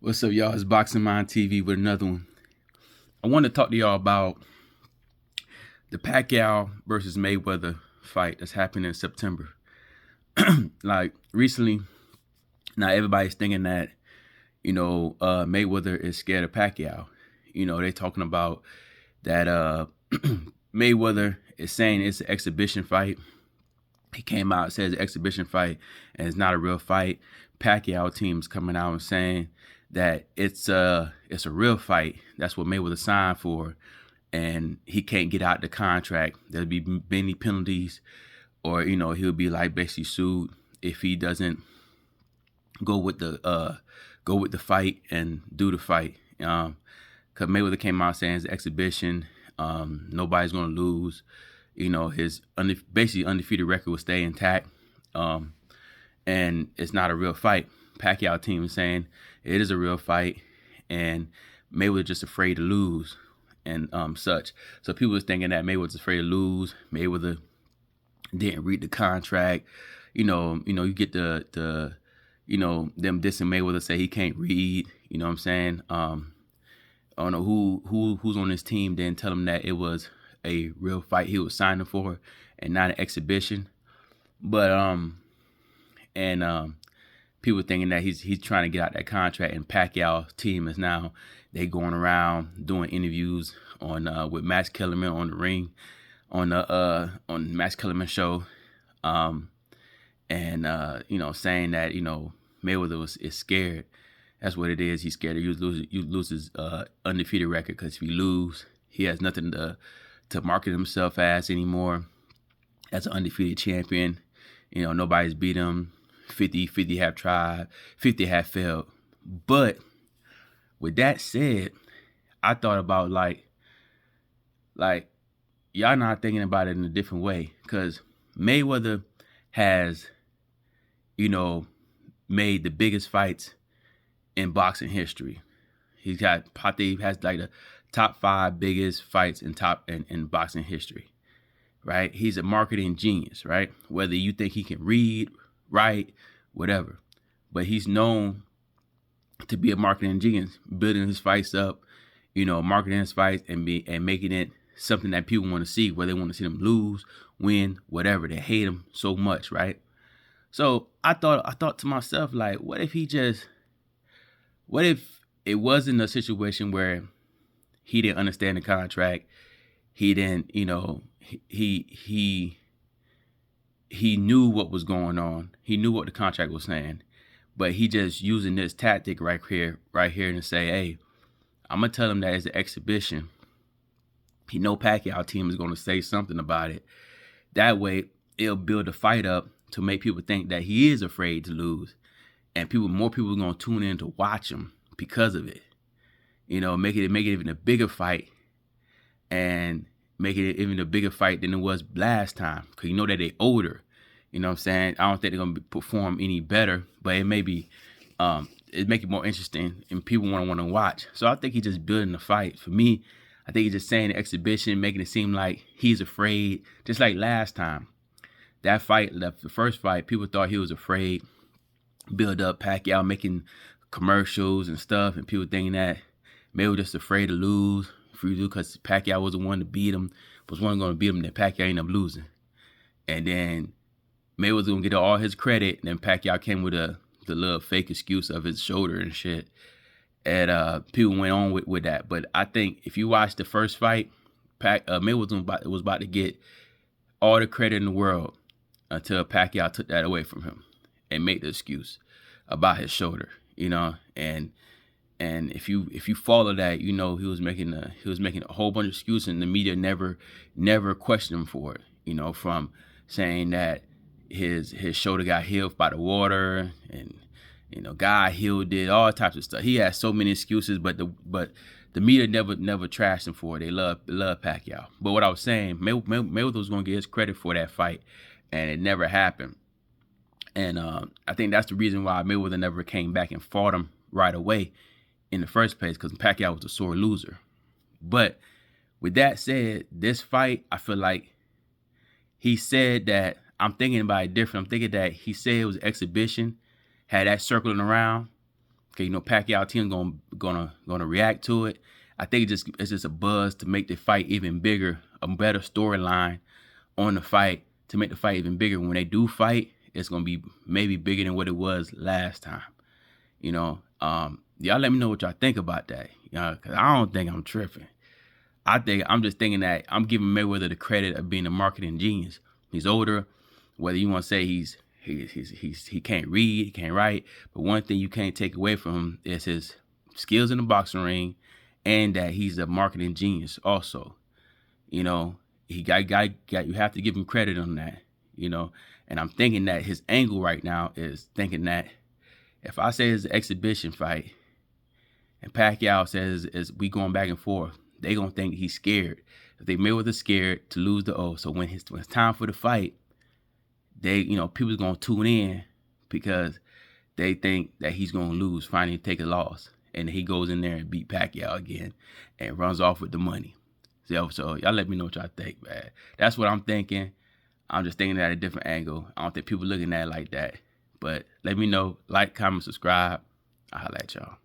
What's up, y'all? It's BoxingMindTv with another one. I want to talk to y'all about the Pacquiao versus Mayweather fight that's happening in September. Like recently, now everybody's thinking that Mayweather is scared of Pacquiao. They talking about that Mayweather is saying it's an exhibition fight. He came out and says it's an exhibition fight and it's not a real fight. Pacquiao team's coming out and saying that it's a real fight. That's what Mayweather signed for, and he can't get out the contract. There'll be many penalties, or he'll be like basically sued if he doesn't go with the fight and do the fight. Cause Mayweather came out saying it's an exhibition. Nobody's gonna lose. His basically undefeated record will stay intact. And it's not a real fight. Pacquiao team is saying it is a real fight, and Mayweather just afraid to lose and such. So people was thinking that Mayweather's afraid to lose. Mayweather didn't read the contract. You get the them dissing Mayweather, say he can't read. You know what I'm saying? I don't know who's on his team then tell him that it was a real fight he was signing for and not an exhibition. But people thinking that he's trying to get out that contract, and Pacquiao team is now they going around doing interviews on with Max Kellerman on the ring on Max Kellerman show, saying that Mayweather is scared. That's what it is. He's scared to lose his undefeated record, because if he lose, he has nothing to market himself as anymore as an undefeated champion. Nobody's beat him. 50 have tried, 50 have failed. But with that said, I thought about like y'all not thinking about it in a different way, because Mayweather has made the biggest fights in boxing history. He has like the top 5 biggest fights in boxing history, right? He's a marketing genius, right? Whether you think he can read, write, whatever, but he's known to be a marketing genius, building his fights up, marketing his fights and making it something that people want to see, whether they want to see them lose, win, whatever. They hate him so much, right? So I thought to myself, like, what if it wasn't a situation where he didn't understand the contract, he didn't, he knew what was going on, he knew what the contract was saying, but he just using this tactic right here to say, hey, I'm gonna tell him that it's an exhibition. He know Pacquiao team is gonna say something about it. That way, it'll build the fight up to make people think that he is afraid to lose, and more people are gonna tune in to watch him because of it. Make it even a bigger fight, and make it even a bigger fight than it was last time, because that they older. You know what I'm saying? I don't think they're gonna perform any better, but it may be it make it more interesting and people want to watch. So I think he's just building the fight. For me, I think he's just saying the exhibition, making it seem like he's afraid, just like last time. That fight, the first fight, people thought he was afraid. Build up Pacquiao making commercials and stuff, and people thinking that May was just afraid to lose, because Pacquiao was the one to beat him, was one going to beat him, then Pacquiao ended up losing. And then May was going to get all his credit, and then Pacquiao came with the little fake excuse of his shoulder and shit. And people went on with that. But I think if you watch the first fight, May was about to get all the credit in the world until Pacquiao took that away from him and made the excuse about his shoulder, and if you follow that, he was making a whole bunch of excuses, and the media never questioned him for it. From saying that his shoulder got healed by the water, and God healed it, all types of stuff. He has so many excuses, but the media never trashed him for it. They love Pacquiao. But what I was saying, Mayweather was going to get his credit for that fight, and it never happened. And I think that's the reason why Mayweather never came back and fought him right away in the first place, because Pacquiao was a sore loser. But with that said, this fight, I feel like he said that, I'm thinking about it different. I'm thinking that he said it was an exhibition, had that circling around, Okay, Pacquiao team gonna react to it. I think it's just a buzz to make the fight even bigger, a better storyline on the fight to make the fight even bigger. When they do fight, it's gonna be maybe bigger than what it was last time. Y'all let me know what y'all think about that. Cause I don't think I'm tripping. I'm just thinking that I'm giving Mayweather the credit of being a marketing genius. He's older, whether you want to say he can't read, he can't write, but one thing you can't take away from him is his skills in the boxing ring, and that he's a marketing genius also. You have to give him credit on that. And I'm thinking that his angle right now is thinking that if I say it's an exhibition fight and Pacquiao says we going back and forth, they gonna think he's scared. If they Mayweather scared to lose the O, so when it's time for the fight, people's gonna tune in because they think that he's gonna lose, finally take a loss, and he goes in there and beat Pacquiao again and runs off with the money. So y'all let me know what y'all think, man. That's what I'm thinking. I'm just thinking at a different angle. I don't think people looking at it like that. But let me know. Like, comment, subscribe. I'll holla at y'all.